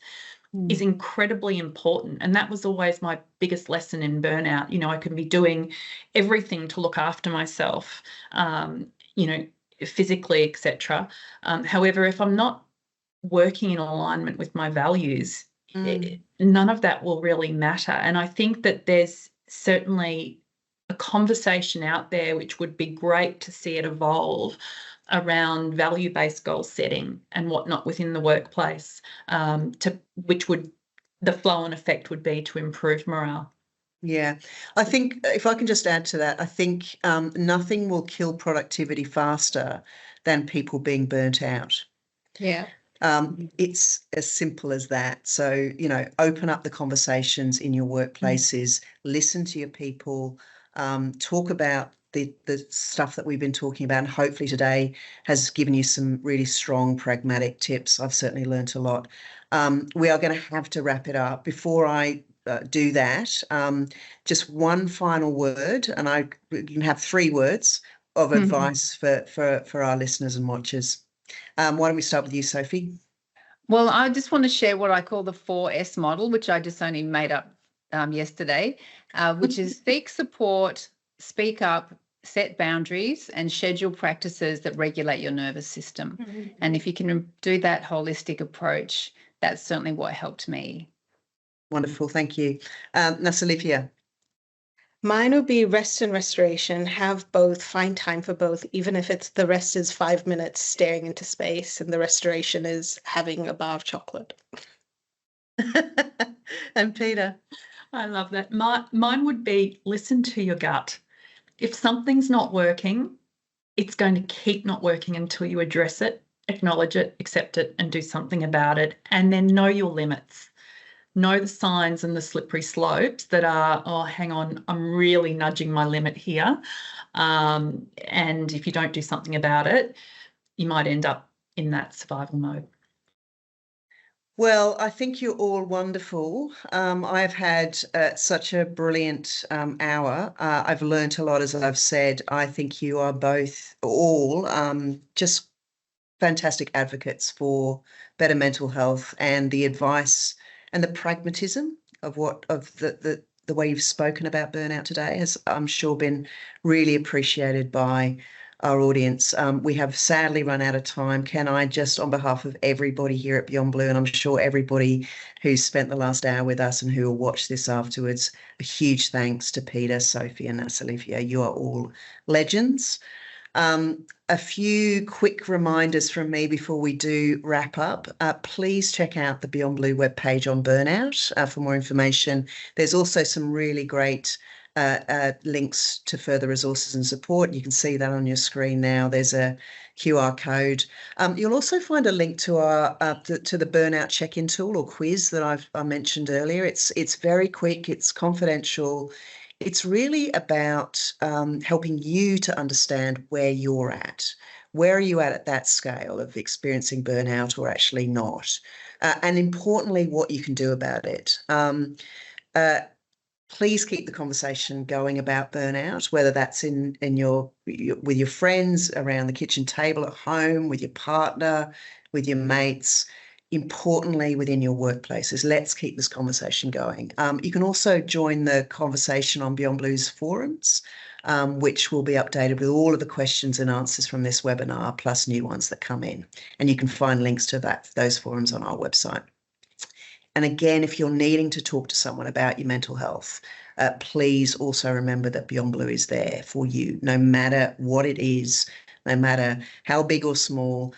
is incredibly important. And that was always my biggest lesson in burnout. I can be doing everything to look after myself, physically, etc. However, if I'm not working in alignment with my values, none of that will really matter. And I think that there's certainly a conversation out there which would be great to see it evolve around value-based goal setting and whatnot within the workplace, which would, the flow and effect would be to improve morale. Yeah, I think if I can just add to that, I think nothing will kill productivity faster than people being burnt out. Yeah. It's as simple as that. So, open up the conversations in your workplaces, listen to your people, talk about the stuff that we've been talking about, and hopefully today has given you some really strong, pragmatic tips. I've certainly learnt a lot. We are going to have to wrap it up. Before I do that, just one final word, and I can have 3 words of advice for our listeners and watchers. Why don't we start with you, Sophie? Well, I just want to share what I call the 4S model, which I just only made up yesterday, which is seek support, speak up, set boundaries, and schedule practices that regulate your nervous system. And if you can do that holistic approach, that's certainly what helped me. Wonderful, thank you. Nasalifya? Mine would be rest and restoration. Have both, find time for both, even if it's the rest is 5 minutes staring into space and the restoration is having a bar of chocolate. And Peta? I love that. Mine would be listen to your gut. If something's not working, it's going to keep not working until you address it, acknowledge it, accept it, and do something about it. And then know your limits. Know the signs and the slippery slopes that are, oh, hang on, I'm really nudging my limit here. And if you don't do something about it, you might end up in that survival mode. Well, I think you're all wonderful. I've had such a brilliant hour. I've learnt a lot, as I've said. I think you are both all just fantastic advocates for better mental health, and the advice and the pragmatism of the way you've spoken about burnout today has, I'm sure, been really appreciated by our audience. We have sadly run out of time. Can I just, on behalf of everybody here at Beyond Blue, and I'm sure everybody who's spent the last hour with us and who will watch this afterwards, a huge thanks to Peta, Sophie and Nasalifya. You are all legends. A few quick reminders from me before we do wrap up. Please check out the Beyond Blue webpage on burnout for more information. There's also some really great links to further resources and support. You can see that on your screen now. There's a QR code. You'll also find a link to our to the burnout check-in tool or quiz that I mentioned earlier. It's very quick. It's confidential. It's really about helping you to understand where you're at. Where are you at that scale of experiencing burnout or actually not? And importantly, what you can do about it. Please keep the conversation going about burnout, whether that's in with your friends, around the kitchen table at home, with your partner, with your mates. Importantly, within your workplaces. Let's keep this conversation going. You can also join the conversation on Beyond Blue's forums, which will be updated with all of the questions and answers from this webinar, plus new ones that come in. And you can find links to those forums on our website. And again, if you're needing to talk to someone about your mental health, please also remember that Beyond Blue is there for you, no matter what it is. No matter how big or small,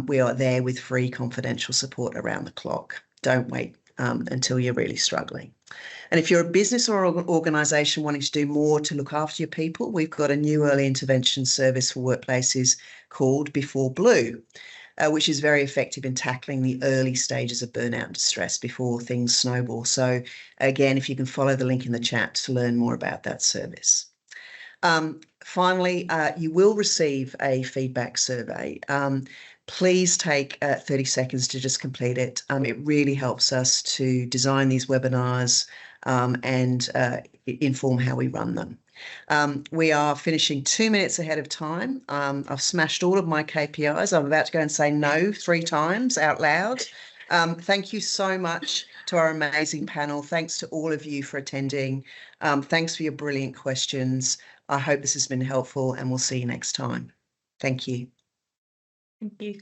we are there with free confidential support around the clock. Don't wait until you're really struggling. And if you're a business or an organisation wanting to do more to look after your people, we've got a new early intervention service for workplaces called Before Blue, which is very effective in tackling the early stages of burnout and distress before things snowball. So again, if you can follow the link in the chat to learn more about that service. Finally, you will receive a feedback survey. Please take 30 seconds to just complete it. It really helps us to design these webinars and inform how we run them. We are finishing 2 minutes ahead of time. I've smashed all of my KPIs. I'm about to go and say no 3 times out loud. Thank you so much to our amazing panel. Thanks to all of you for attending. Thanks for your brilliant questions. I hope this has been helpful, and we'll see you next time. Thank you. Thank you.